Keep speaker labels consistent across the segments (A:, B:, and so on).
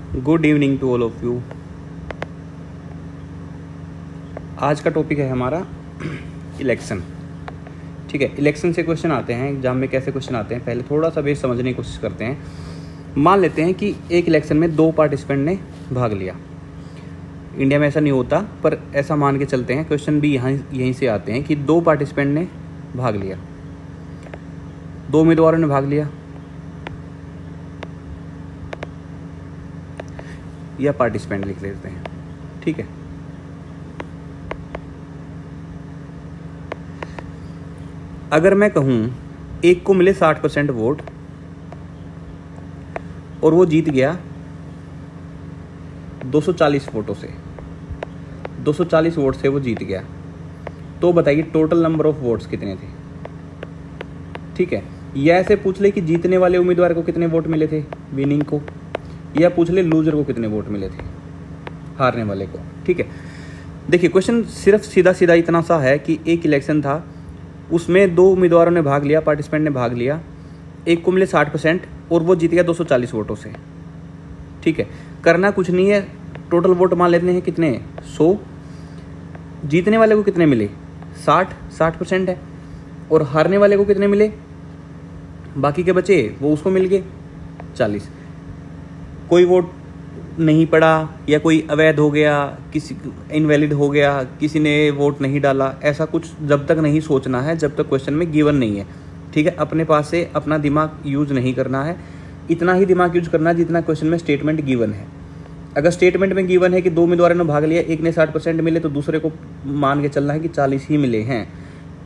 A: Good evening to all of you. आज का topic है हमारा इलेक्शन। ठीक है, इलेक्शन से क्वेश्चन आते हैं एग्जाम में। कैसे क्वेश्चन आते हैं, पहले थोड़ा सा बेस समझने की कोशिश करते हैं। मान लेते हैं कि एक इलेक्शन में 2 पार्टिसिपेंट ने भाग लिया। इंडिया में ऐसा नहीं होता, पर ऐसा मान के चलते हैं। क्वेश्चन भी यहीं से आते हैं कि 2 पार्टिसिपेंट ने भाग लिया, 2 उम्मीदवारों ने भाग लिया, या पार्टिसिपेंट लिख लेते हैं। ठीक है, अगर मैं कहूं एक को मिले 60% वोट और वो जीत गया 240 वोटों से, 240 वोट से वो जीत गया, तो बताइए टोटल नंबर ऑफ वोट्स कितने थे। ठीक है, या ऐसे पूछ ले कि जीतने वाले उम्मीदवार को कितने वोट मिले थे, विनिंग को, या पूछ ले लूजर को कितने वोट मिले थे, हारने वाले को। ठीक है, देखिए क्वेश्चन सिर्फ सीधा सीधा इतना सा है कि एक इलेक्शन था, उसमें 2 उम्मीदवारों ने भाग लिया, पार्टिसिपेंट ने भाग लिया, एक को मिले 60% और वो जीत गया 240 वोटों से। ठीक है, करना कुछ नहीं है, टोटल वोट मान लेते हैं कितने, 100। जीतने वाले को कितने मिले, 60% है, और हारने वाले को कितने मिले, बाकी के बचे वो उसको मिल गए 40। कोई वोट नहीं पड़ा या कोई अवैध हो गया, किसी इनवैलिड हो गया, किसी ने वोट नहीं डाला, ऐसा कुछ जब तक नहीं सोचना है जब तक क्वेश्चन में गिवन नहीं है। ठीक है, अपने पास से अपना दिमाग यूज नहीं करना है, इतना ही दिमाग यूज करना है जितना क्वेश्चन में स्टेटमेंट गिवन है। अगर स्टेटमेंट में गिवन है कि 2 उम्मीदवारों ने भाग लिया, एक ने 60% मिले, तो दूसरे को मान के चलना है कि 40 ही मिले हैं।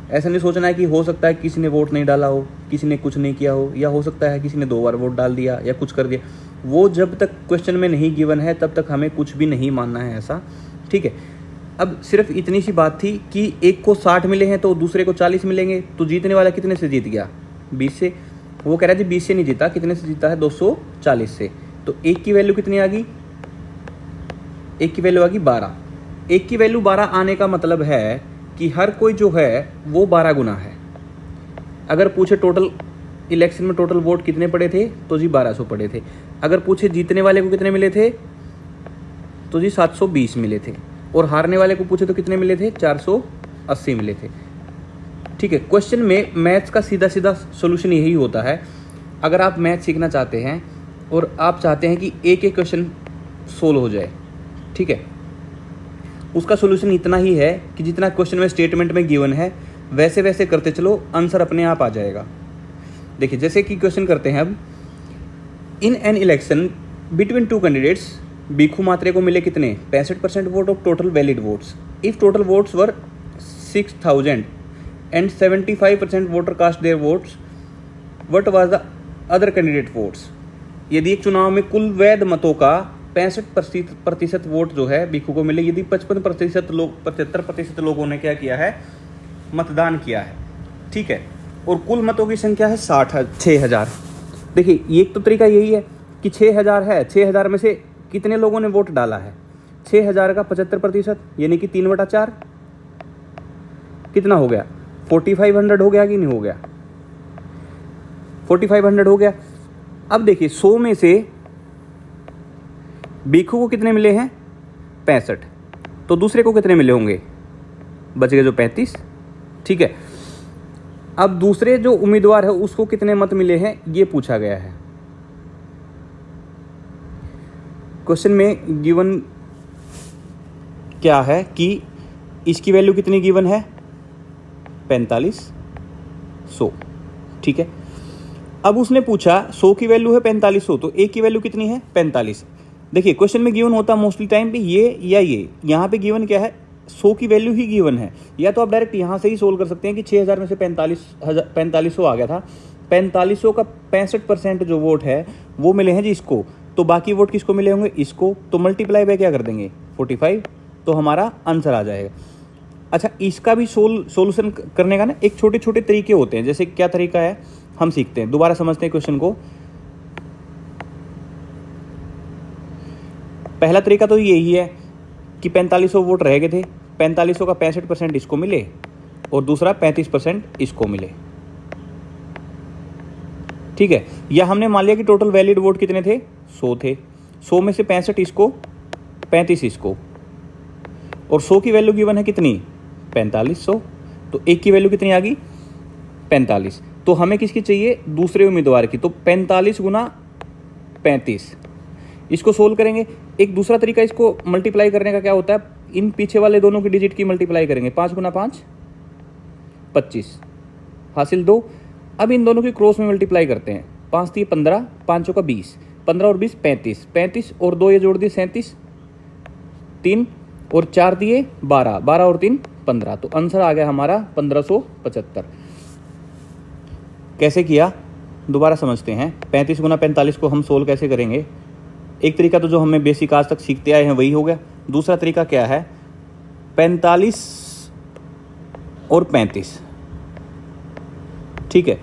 A: ऐसा नहीं सोचना है कि हो सकता है किसी ने वोट नहीं डाला हो, किसी ने कुछ नहीं किया हो, या हो सकता है किसी ने 2 बार वोट डाल दिया या कुछ कर दिया। वो जब तक क्वेश्चन में नहीं गिवन है तब तक हमें कुछ भी नहीं मानना है ऐसा। ठीक है, अब सिर्फ इतनी सी बात थी कि एक को 60 मिले हैं तो दूसरे को 40 मिलेंगे, तो जीतने वाला कितने से जीत गया, 20 से। वो कह रहा है जी 20 से नहीं जीता, कितने से जीता है, 240 से। तो एक की वैल्यू कितनी आ गई, एक की वैल्यू आ गई 12। एक की वैल्यू 12 आने का मतलब है कि हर कोई जो है वो 12 गुना है। अगर पूछे टोटल इलेक्शन में टोटल वोट कितने पड़े थे, तो जी 1200 पड़े थे। अगर पूछे जीतने वाले को कितने मिले थे, तो जी 720 मिले थे, और हारने वाले को पूछे तो कितने मिले थे, 480 मिले थे। ठीक है, क्वेश्चन में मैथ्स का सीधा सीधा सॉल्यूशन यही होता है। अगर आप मैथ सीखना चाहते हैं और आप चाहते हैं कि एक एक क्वेश्चन सोल्व हो जाए, ठीक है, उसका सॉल्यूशन इतना ही है कि जितना क्वेश्चन में स्टेटमेंट में गिवन है वैसे वैसे करते चलो, आंसर अपने आप आ जाएगा। देखिए जैसे कि क्वेश्चन करते हैं अब, in an election between 2 candidates, Bhikhu Mhatre को मिले कितने, 65% vote of total valid votes. If total votes were 6000 and 75% voter cast their votes, what was the other candidate votes. यदि एक चुनाव में कुल वैध मतों का 65% वोट जो है भिखू को मिले, यदि 75% लोगों ने क्या किया है, मतदान किया है। ठीक है, और कुल मतों की संख्या है 6000। देखिए एक तो तरीका यही है कि 6000 है, 6000 में से कितने लोगों ने वोट डाला है, 6000 का 75% यानी कि 3/4 कितना हो गया, 4500 हो गया कि नहीं हो गया, 4500 हो गया। अब देखिए 100 में से भिखू को कितने मिले हैं, 65, तो दूसरे को कितने मिले होंगे, बच गए जो 35। ठीक है, अब दूसरे जो उम्मीदवार है उसको कितने मत मिले हैं ये पूछा गया है। क्वेश्चन में गिवन क्या है कि इसकी वैल्यू कितनी गिवन है, 4500। ठीक है, अब उसने पूछा 100 की वैल्यू है 4500, तो एक की वैल्यू कितनी है, 45। देखिए क्वेश्चन में गिवन होता मोस्टली टाइम पे ये या ये, यहाँ पे गिवन क्या है, 100 की वैल्यू ही गिवन है। या तो आप डायरेक्ट यहाँ से ही सोल्व कर सकते हैं कि 6000 में से 4500 आ गया था, 4500 का 65% जो वोट है वो मिले हैं जी इसको, तो बाकी वोट किसको मिले होंगे, इसको, तो मल्टीप्लाई बाय क्या कर देंगे, 45, तो हमारा आंसर आ जाएगा। अच्छा, इसका भी सोल्यूशन करने का ना एक छोटे छोटे तरीके होते हैं। जैसे क्या तरीका है हम सीखते हैं, दोबारा समझते हैं क्वेश्चन को। पहला तरीका तो यही है कि 4500 वोट रह गए थे, 4500 का 65% इसको मिले और दूसरा 35% इसको मिले। ठीक है, या हमने मान लिया कि टोटल वैलिड वोट कितने थे, 100 थे, 100 में से 65 इसको, 35 इसको, और 100 की वैल्यू गिवन है कितनी 4500, तो एक की वैल्यू कितनी आ गई 45। तो हमें किसकी चाहिए दूसरे उम्मीदवार की, तो 45 गुना 35। इसको सोल्व करेंगे। एक दूसरा तरीका इसको मल्टीप्लाई करने का क्या होता है, इन पीछे वाले दोनों की डिजिट की मल्टीप्लाई करेंगे। 5 गुना 5 25 हासिल 2। अब इन दोनों की क्रॉस में मल्टीप्लाई करते हैं। 5 दिए 15, 5 का 20, 15 और 20 35, 35 और 2 ये जोड़ दिए 37, 3 और 4 दिए 12, 12 और 3 15। तो आंसर आ गया हमारा 1575। कैसे किया दोबारा समझते हैं। 35 गुना 45 को हम सोल्व कैसे करेंगे। एक तरीका तो जो हमें बेसिक आज तक सीखते आए हैं वही हो गया। दूसरा तरीका क्या है, 45 और 35, ठीक है।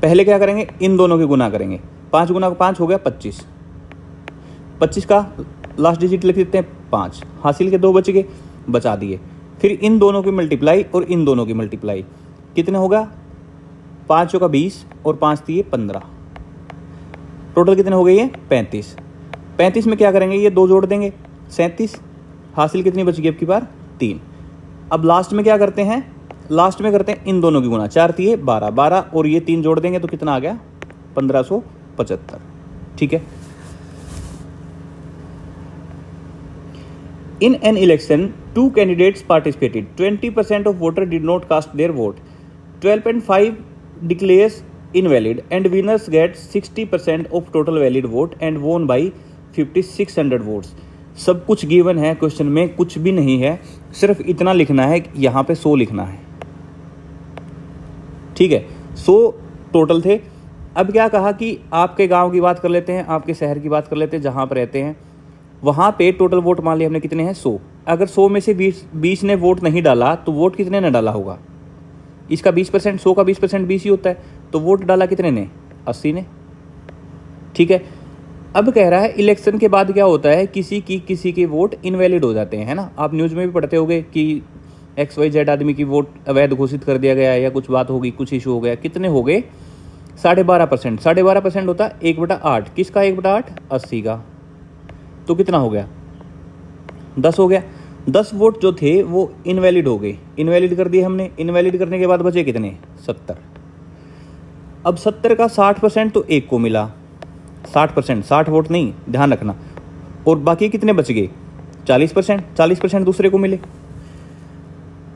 A: पहले क्या करेंगे, इन दोनों के गुना करेंगे। 5 गुना 5 हो गया 25, 25 का लास्ट डिजिट लिख देते हैं 5, हासिल के 2 बच गए, बचा दिए। फिर इन दोनों की मल्टीप्लाई और इन दोनों की मल्टीप्लाई कितने होगा 5 का 20 और 5 दिए 15, टोटल कितने हो गए ये 35। 35 में क्या करेंगे, ये 2 जोड़ देंगे 37, हासिल कितनी बच गई अब की बार 3। अब लास्ट में क्या करते हैं, लास्ट में करते हैं इन दोनों की गुना। 4 दिए 12, 12 और ये 3 जोड़ देंगे तो कितना आ गया 1575, ठीक है। In an election, 2 candidates participated. 20% of voters did not cast their vote. 12.5 declares invalid, and winners get 60% of total valid vote and won by 5600 votes. सब कुछ गिवन है क्वेश्चन में, कुछ भी नहीं है, सिर्फ इतना लिखना है, यहाँ पे 100 लिखना है, ठीक है। 100 टोटल थे। अब क्या कहा कि आपके गांव की बात कर लेते हैं, आपके शहर की बात कर लेते हैं, जहाँ पर रहते हैं वहाँ पे टोटल वोट मान लिया हमने कितने हैं 100। अगर 100 में से 20 ने वोट नहीं डाला तो वोट कितने ने डाला होगा, इसका 20%, 100 का 20% 20 ही होता है, तो वोट डाला कितने ने 80 ने, ठीक है। अब कह रहा है इलेक्शन के बाद क्या होता है, किसी के वोट इनवैलिड हो जाते हैं, है ना। आप न्यूज़ में भी पढ़ते होंगे कि XYZ आदमी की वोट अवैध घोषित कर दिया गया या कुछ बात होगी, कुछ इशू हो गया। कितने हो गए 12.5%। 12.5% होता है 1/8, किसका 1/8 80 का, तो कितना हो गया 10 हो गया। 10 वोट जो थे वो इनवैलिड हो गए, इनवैलिड कर दिए हमने। इनवैलिड करने के बाद बचे कितने 70। अब 70 का 60% तो एक को मिला, 60%, 60 वोट नहीं, ध्यान रखना। और बाकी कितने बच गए 40%, 40% दूसरे को मिले।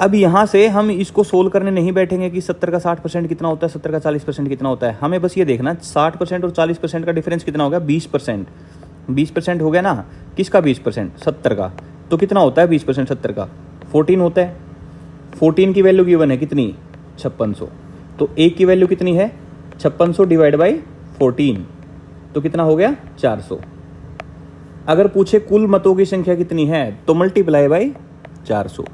A: अब यहाँ से हम इसको सोल्व करने नहीं बैठेंगे कि 70 का 60% कितना होता है, 70 का 40% कितना होता है। हमें बस ये देखना 60% और 40% का डिफरेंस कितना हो गया 20%। 20% हो गया ना, किसका 20% 70 का, तो कितना होता है 20% 70 का 14 होता है। 14 की वैल्यू गिवन है कितनी 5600, तो एक की वैल्यू कितनी है 5600 डिवाइड बाई 14, तो कितना हो गया 400। अगर पूछे कुल मतों की संख्या कितनी है तो मल्टीप्लाई बाई 400।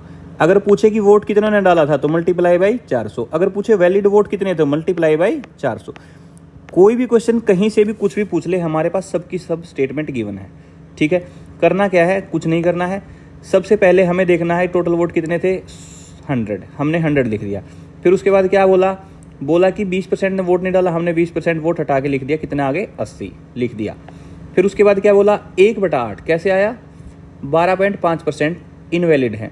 A: अगर पूछे कि वोट कितने ने डाला था तो मल्टीप्लाई बाई 400। अगर पूछे वैलिड वोट कितने तो मल्टीप्लाई बाई 400। कोई भी क्वेश्चन कहीं से भी कुछ भी पूछ ले, हमारे पास सबकी सब स्टेटमेंट गिवन है, ठीक है। करना क्या है, कुछ नहीं करना है। सबसे पहले हमें देखना है टोटल वोट कितने थे 100, हमने 100 लिख दिया। फिर उसके बाद क्या बोला कि 20% ने वोट नहीं डाला, हमने 20% वोट हटा के लिख दिया, कितना आगे 80 लिख दिया। फिर उसके बाद क्या बोला 1/8 कैसे आया 12.5% इनवैलिड है।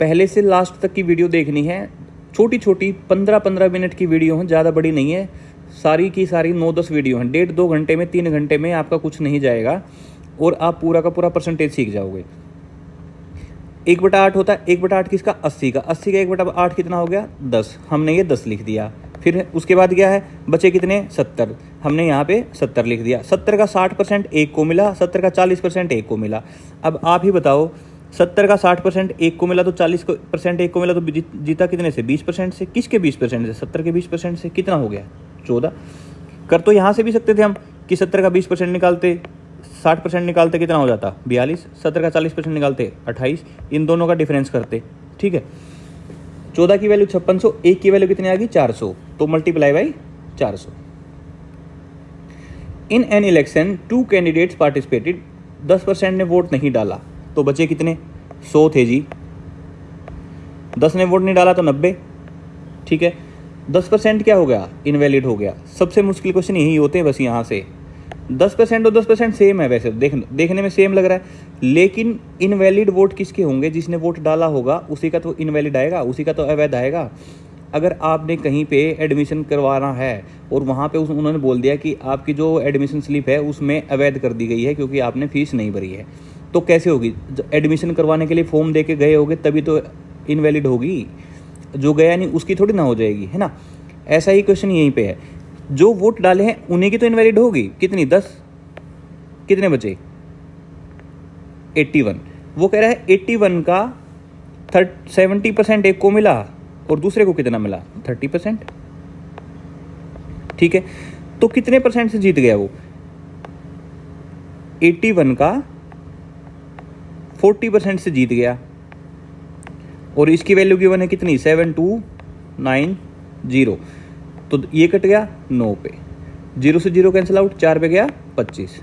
A: पहले से लास्ट तक की वीडियो देखनी है, छोटी छोटी 15-15 मिनट की वीडियो है, ज़्यादा बड़ी नहीं है, सारी की सारी 9-10 वीडियो हैं। 1.5-2 घंटे में 3 घंटे में आपका कुछ नहीं जाएगा और आप पूरा का पूरा परसेंटेज सीख जाओगे। 1/8 होता है, 1/8 किसका 80 का, 80 का 1/8 कितना हो गया 10, हमने ये 10 लिख दिया। फिर उसके बाद क्या है बचे कितने 70, हमने यहाँ पे 70 लिख दिया। 70 का 60% एक को मिला, 70 का 40% एक को मिला। अब आप ही बताओ 70 का 60% एक को मिला तो 40% एक को मिला तो जीता कितने से 20% से। किसके 20% से 70 के 20% से, कितना हो गया 14। कर तो यहाँ से भी सकते थे हम कि 70 का 20% निकालते 60% निकालते कितना हो जाता 42, 70 का 40% निकालते 28, इन दोनों का डिफरेंस करते, ठीक है। 14 की वैल्यू 5600, एक की वैल्यू कितनी आ गई 400, तो multiply by 400। In an election 2 candidates participated, 10% ने वोट नहीं डाला तो बचे कितने 100 थे जी। 10 ने वोट नहीं डाला तो 90, ठीक है। 10% क्या हो गया इनवैलिड हो गया। सबसे मुश्किल क्वेश्चन यही होते हैं बस यहाँ से। 10% और 10% सेम है, वैसे देखने में सेम लग रहा है, लेकिन इनवैलिड वोट किसके होंगे? जिसने वोट डाला होगा उसी का तो इनवैलिड आएगा, उसी का तो अवैध आएगा। अगर आपने कहीं पे एडमिशन करवाना है और वहाँ पे उन्होंने बोल दिया कि आपकी जो एडमिशन स्लिप है उसमें अवैध कर दी गई है क्योंकि आपने फीस नहीं भरी है, तो कैसे होगी? एडमिशन करवाने के लिए फॉर्म दे के गए होगे तभी तो इनवैलिड होगी, जो गया नहीं उसकी थोड़ी ना हो जाएगी, है ना। ऐसा ही क्वेश्चन यहीं पे है, जो वोट डाले हैं उन्हीं की तो इनवैलिड होगी। कितनी? 10, कितने बचे? 81। वो कह रहा है 81 का 70% एक को मिला और दूसरे को कितना मिला? 30%। ठीक है, तो कितने परसेंट से जीत गया वो? 81 का 40% से जीत गया, और इसकी वैल्यू गिवन है कितनी? 7290। तो ये कट गया 9 पे, 0 से 0 कैंसिल आउट, 4 पे गया 25,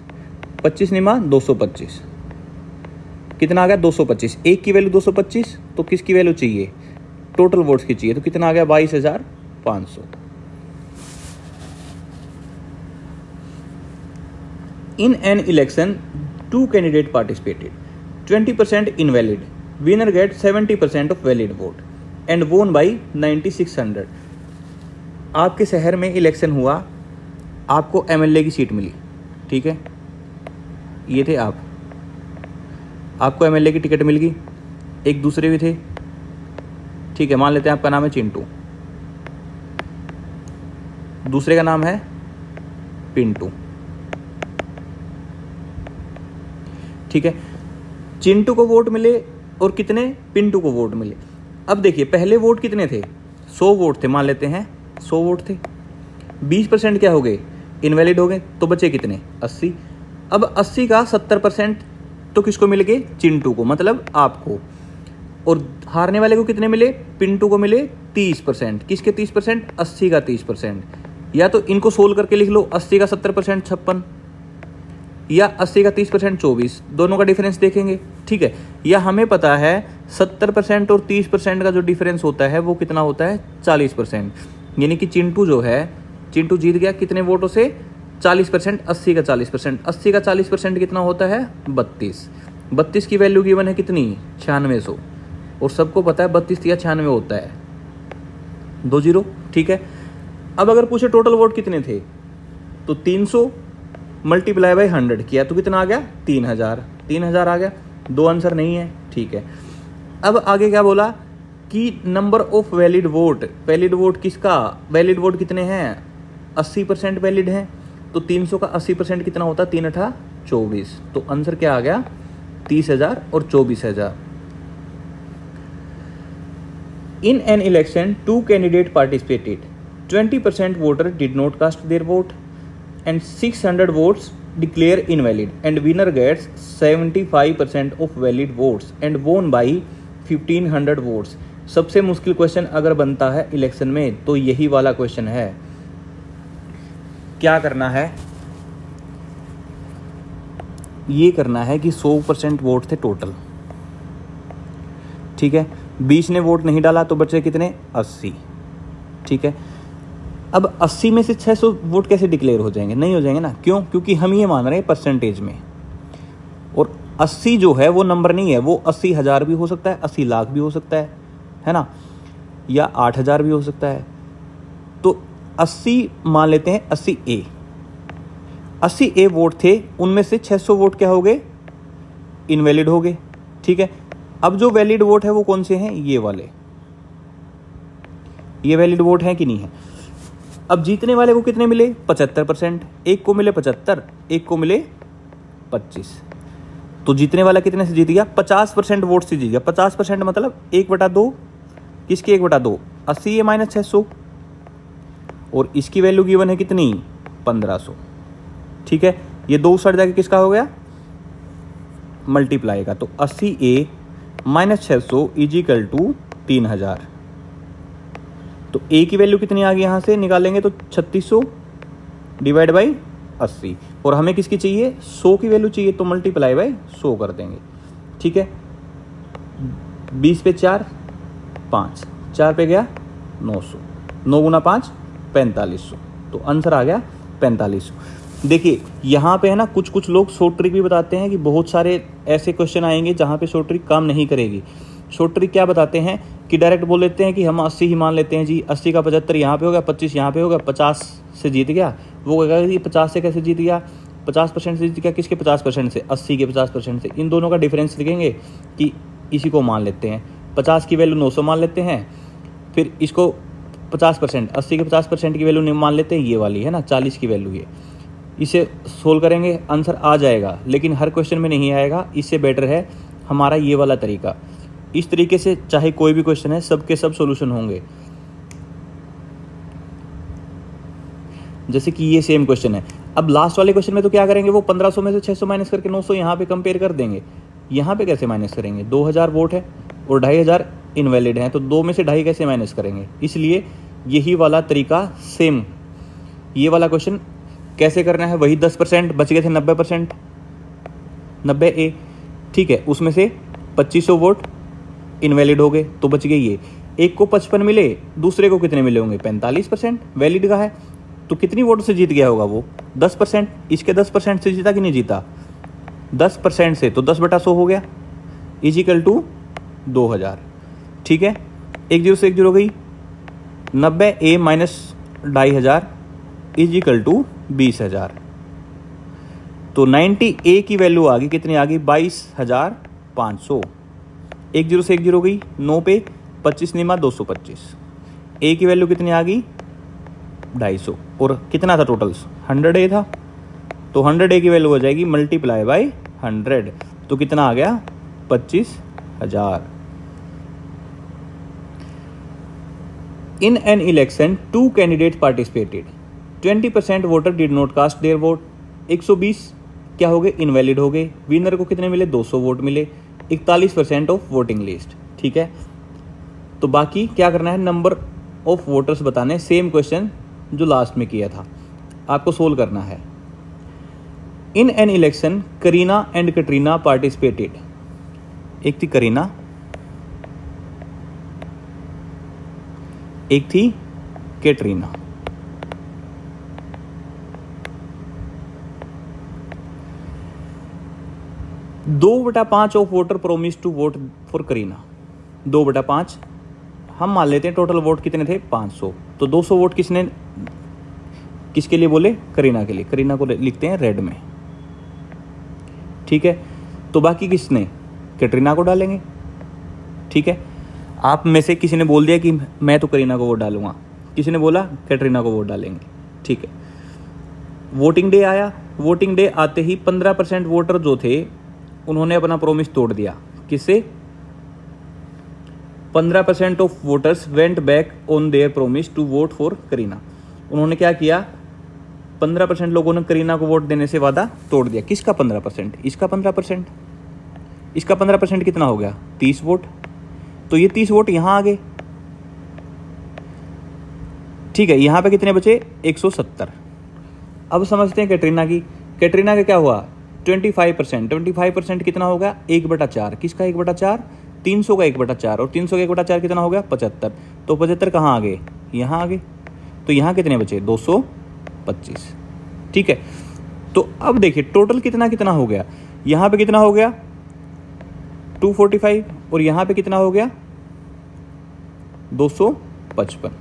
A: 25 निमा 225, कितना आ गया? 225। एक की वैल्यू 225, तो किसकी वैल्यू चाहिए? टोटल वोट्स की चाहिए, तो कितना आ गया? 22,500। इन an election 2 candidate participated, 20% invalid, winner get 70% of valid vote and won by 9600। आपके शहर में इलेक्शन हुआ, आपको एमएलए की सीट मिली, ठीक है, ये थे आपको एमएलए की टिकट मिल गई। एक दूसरे भी थे, ठीक है, मान लेते हैं आपका नाम है चिंटू, दूसरे का नाम है पिंटू, ठीक है। चिंटू को वोट मिले और कितने? पिंटू को वोट मिले। अब देखिए पहले वोट कितने थे? 100 वोट थे, मान लेते हैं 100 वोट थे, 20% क्या हो गए? इनवैलिड हो गए, तो बचे कितने? 80। अब 80 का 70% तो किसको मिल गए? चिंटू को, मतलब आपको। और हारने वाले को कितने मिले? पिंटू को मिले 30%। किसके 30%? 80 का 30%। या तो इनको सोल्व करके लिख लो, 80 का 70% 56, या 80 का 30% 24, दोनों का डिफरेंस देखेंगे, ठीक है। या हमें पता है 70% और 30% का जो डिफरेंस होता है वो कितना होता है? 40%। यानी कि चिंटू जो है, चिंटू जीत गया कितने वोटों से? 40%, 80 का 40%, 80 का 40% कितना होता है? 32। 32 की वैल्यू गिवन है कितनी? 9600, और सबको पता है 32 या 96 होता है, 20, ठीक है। अब अगर पूछे टोटल वोट कितने थे, तो 300 मल्टीप्लाई बाई 100 किया तो कितना आ गया? 3000। 3000 आ गया, दो आंसर नहीं है, ठीक है। अब आगे क्या बोला कि number of valid vote, valid vote किसका? वैलिड वोट कितने हैं? 80% वैलिड हैं, तो 300 का 80% कितना होता है? 3 8 24, तो आंसर क्या आ गया? 30,000 और 24,000। In an election 2 candidate participated, 20% voter did not cast their vote and 600 votes declare invalid and winner gets 75% of valid votes and won by 1500 votes। सबसे मुश्किल क्वेश्चन अगर बनता है इलेक्शन में तो यही वाला क्वेश्चन है। क्या करना है? ये करना है कि 100% वोट थे टोटल, ठीक है, 20 ने वोट नहीं डाला तो बचे कितने? 80, ठीक है। अब 80 में से 600 वोट कैसे डिक्लेयर हो जाएंगे? नहीं हो जाएंगे ना, क्यों? क्योंकि हम ये मान रहे हैं परसेंटेज में, और 80 जो है वो नंबर नहीं है, वो 80,000 भी हो सकता है, 80 लाख भी हो सकता है ना, या 8,000 भी हो सकता है। तो 80 मान लेते हैं, 80A वोट थे, उनमें से 600 वोट क्या हो गए? इनवैलिड हो गए, ठीक है। अब जो वैलिड वोट है वो कौन से हैं? ये वाले, ये वैलिड वोट हैं कि नहीं है? अब जीतने वाले को कितने मिले? 75%। एक को मिले 75, एक को मिले 25, तो जीतने वाला कितने से जीत गया? 50% वोट से जीत गया। 50% मतलब 1/2, किसके 1/2? 80 माइनस 600, और इसकी वैल्यू गिवन है कितनी? 1500, ठीक है। ये दो साइड जाके किसका हो गया? मल्टीप्लाई का, तो 80A माइनस 600 इजिकल टू 3000। तो ए की वैल्यू कितनी आ गई? यहाँ से निकालेंगे तो 3600 डिवाइड बाई 80, और हमें किसकी चाहिए? 100 की वैल्यू चाहिए, तो मल्टीप्लाई बाई 100 कर देंगे, ठीक है। 20 पे 4 5, 4 पे गया 900, 9 गुना 5 4500, तो आंसर आ गया 4500। देखिए यहाँ पे है ना, कुछ कुछ लोग शॉर्ट ट्रिक भी बताते हैं कि बहुत सारे ऐसे क्वेश्चन आएंगे जहाँ पे शॉर्ट ट्रिक काम नहीं करेगी। शॉर्ट ट्रिक क्या बताते हैं कि डायरेक्ट बोल लेते हैं कि हम 80 ही मान लेते हैं जी, 80 का 75 यहाँ पे होगा, 25 यहाँ पे होगा, 50 से जीत गया। वो कहेगा कि 50 से कैसे जीत गया, 50% से जीत गया, किसके 50% से, 80 के 50% से। इन दोनों का डिफरेंस लिखेंगे कि इसी को मान लेते हैं, 50 की वैल्यू 900 मान लेते हैं, फिर इसको 50%, 80 के 50% की वैल्यू मान लेते हैं, ये वाली है ना 40 की वैल्यू ये। इसे सोल्व करेंगे, आंसर आ जाएगा, लेकिन हर क्वेश्चन में नहीं आएगा। इससे बेटर है हमारा ये वाला तरीका। इस तरीके से चाहे कोई भी क्वेश्चन है, सब के सब सॉल्यूशन होंगे। जैसे कि ये सेम क्वेश्चन है, अब लास्ट वाले क्वेश्चन में तो क्या करेंगे, वो 1500 में से 600 माइनस करके 900 यहाँ पे कंपेयर कर देंगे। यहाँ पे कैसे माइनस करेंगे, 2000 वोट है और 2500 इनवैलिड हैं, तो 2 में से 2.5 कैसे माइनस करेंगे। इसलिए यही वाला तरीका सेम, ये वाला क्वेश्चन कैसे करना है, वही 10% बच गए थे, 90%, 90A, ठीक है। उसमें से 2500 वोट इनवैलिड हो गए, तो बच गए ये। एक को 55 मिले, दूसरे को कितने मिले होंगे, 45% वैलिड का है, तो कितनी वोट से जीत गया होगा वो, 10%। इसके 10% से जीता कि नहीं जीता, 10% से, तो 10/100 हो गया, इजिकल टू 2000, ठीक है। 10 से 10 हो गई, 90A माइनस 2500 इजिकल टू 20,000। तो 90A की वैल्यू आ गई, कितनी आ गई, 22,500। 10 से 10 हो गई, 9 पे 25 निमा 225। A की वैल्यू कितनी आ गई, 250, और कितना था टोटल, 100A था, तो 100A की वैल्यू हो जाएगी मल्टीप्लाई बाय 100, तो कितना आ गया, 25,000। In an election, 2 candidates participated. 20% voter did not cast their vote. 120 क्या हो गए, इनवैलिड हो गए। विनर को कितने मिले, 200 वोट मिले, 41% ऑफ वोटिंग लिस्ट, ठीक है। तो बाकी क्या करना है, नंबर ऑफ वोटर्स बताने, सेम क्वेश्चन जो लास्ट में किया था, आपको सोल्व करना है। In an election Kareena and Katrina participated. एक थी करीना, एक थी कैटरीना। दो बटा 5 of voter promise to vote for Kareena. 2/5 हम मान लेते हैं, टोटल वोट कितने थे, 500, तो 200 वोट किसने, किसके लिए बोले, करीना के लिए। करीना को लिखते हैं रेड में, ठीक है। तो बाकी किसने, कैटरीना को डालेंगे, ठीक है। आप में से किसी ने बोल दिया कि मैं तो करीना को वोट डालूंगा, किसी ने बोला कैटरीना को वोट डालेंगे, ठीक है। वोटिंग डे आया, वोटिंग डे आते ही 15% वोटर जो थे उन्होंने अपना प्रॉमिस तोड़ दिया। किससे, 15% of voters went back on their promise to vote for Kareena. उन्होंने क्या किया, 15% लोगों ने करीना को वोट देने से वादा तोड़ दिया। किसका 15%, इसका 15%, इसका 15% कितना हो गया, 30 वोट। तो ये 30 वोट यहां आ गए, ठीक है। यहां पे कितने बचे, 170। अब समझते हैं कैटरीना की। कैटरीना का क्या हुआ, 25%। 25% कितना होगा, 1/4। किसका 1/4, 300 का 1/4, और 300 का 1/4 कितना हो गया, 75। तो 75 कहाँ आ गए, यहाँ आ गए। तो यहाँ कितने बचे, 225, ठीक है। तो अब देखिए टोटल कितना कितना हो गया, यहाँ पे कितना हो गया 245, और यहाँ पे कितना हो गया 255।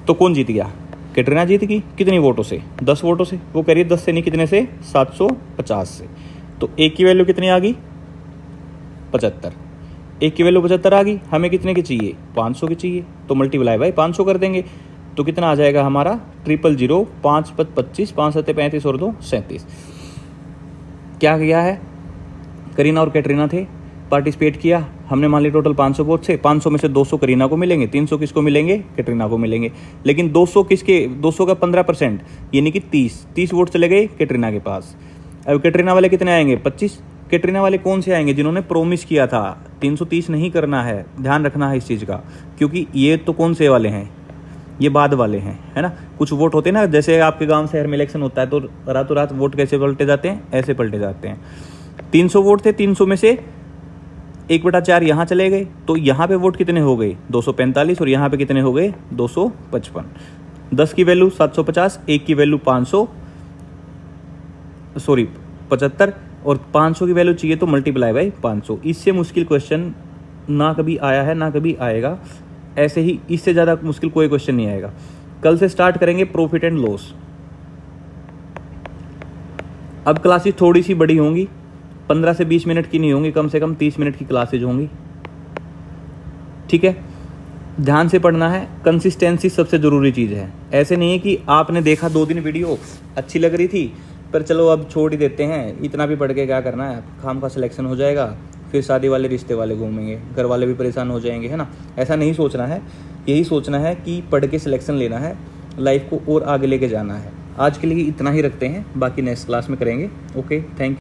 A: तो कौन जीत गया, कैटरीना जीत गई। कितनी वोटों से, 10 वोटों से। वो कह रही है 10 से नहीं, कितने से, 750 से। तो एक की वैल्यू कितनी आ गई, 75। एक की वैल्यू 75 आ गई, हमें कितने की चाहिए, 500 की चाहिए, तो मल्टीप्लाई बाय 500 कर देंगे। तो कितना आ जाएगा हमारा, 000, 5 × 25, 5 × 7 35 और 2 37। क्या किया है, करीना और कैटरीना थे, पार्टिसिपेट किया, हमने मान लिया टोटल 500 वोट से, 500 में से 200 करीना को मिलेंगे, 300 किसको मिलेंगे, कैटरीना को मिलेंगे। लेकिन 200 किसके, 200 का 15%, यानी कि 30 वोट चले गए कैटरीना के पास। अब कैटरीना वाले कितने आएंगे, 25। कैटरीना वाले कौन से आएंगे, जिन्होंने प्रोमिस किया था। 330 नहीं करना है, ध्यान रखना है इस चीज़ का, क्योंकि ये तो कौन से वाले हैं, ये बाद वाले हैं, है ना। कुछ वोट होते हैं ना, जैसे आपके गांव शहर में इलेक्शन होता है तो रातों रात वोट कैसे पलटे जाते हैं, ऐसे पलटे जाते हैं। 300 वोट थे, 300 में से 1/4 यहाँ चले गए, तो यहाँ पे वोट कितने हो गए, 245, और यहाँ पे कितने हो गए, 255। 10 की वैल्यू 750, 1 की वैल्यू 75 और 500 की वैल्यू चाहिए तो मल्टीप्लाई बाय 500। इससे मुश्किल क्वेश्चन ना कभी आया है ना कभी आएगा। ऐसे ही इससे ज़्यादा मुश्किल कोई क्वेश्चन नहीं आएगा। कल से स्टार्ट करेंगे प्रॉफिट एंड लॉस। अब क्लासेस थोड़ी सी बड़ी होंगी, 15 से 20 मिनट की नहीं होंगी, कम से कम 30 मिनट की क्लासेज होंगी। ठीक है, ध्यान से पढ़ना है। कंसिस्टेंसी सबसे ज़रूरी चीज़ है। ऐसे नहीं है कि आपने देखा 2 दिन वीडियो अच्छी लग रही थी पर चलो अब छोड़ ही देते हैं, इतना भी पढ़ के क्या करना है, खाम का सिलेक्शन हो जाएगा, फिर शादी वाले रिश्ते वाले घूमेंगे, घर वाले भी परेशान हो जाएंगे, है ना। ऐसा नहीं सोचना है, यही सोचना है कि पढ़ के सिलेक्शन लेना है, लाइफ को और आगे लेके जाना है। आज के लिए इतना ही रखते हैं, बाकी नेक्स्ट क्लास में करेंगे। Okay, thank you.